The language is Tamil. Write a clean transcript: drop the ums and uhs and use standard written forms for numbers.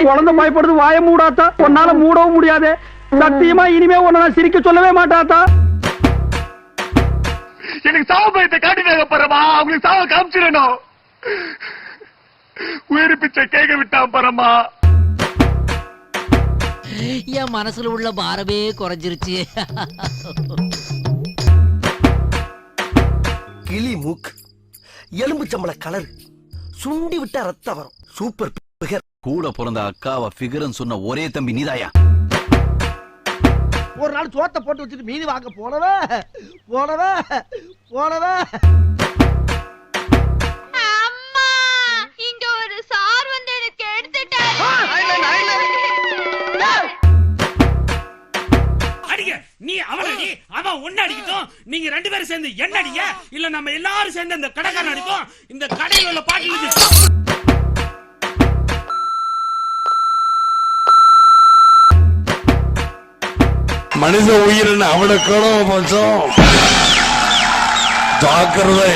குழந்தை பயப்படுது, வாய மூடாத்தா. உன்னால மூடவும் முடியாது. சத்தியமா இனிமே உன்னை நான் சிரிக்க சொல்லவே மாட்டாத்தா. எனக்கு சாவ பயத்தை காட்டினாங்க பரமா, அவங்களுக்கு சாவ காமிச்சிடணும். உயிர் பிச்சை கேட்க விட்டான் பரமா. என் மனசுல உள்ள பாரமே குறைஞ்சிருச்சு. கிளி மூக்கு, எலும்பு சம்பள கலர், சுண்டி விட்டா ரத்தம் வரும். Super figure. கூட பிறந்த அக்காவ ஃபிகர்னு சொன்ன ஒரே தம்பி நீதாயா? ஒரு நாள் சோத்த போட்டு வச்சுட்டு மீன் வாங்க போனவ. அம்மா, இங்க ஒரு சார் வந்து எனக்கு எடுத்துட்டாரு. அடிங்க, நீ அவனை அடி, அவன் ஒன்னு அடிக்கட்டும். நீங்க ரெண்டு பேரும் சேர்ந்து என்ன அடிங்க, இல்ல நம்ம எல்லாரும் சேர்ந்து அந்த கடைக்காரன் அடிப்போம். இந்த கடையில் உள்ள பாட்டில் மனித உயிரின் அவனுக்கு ஜாக்கிரதை.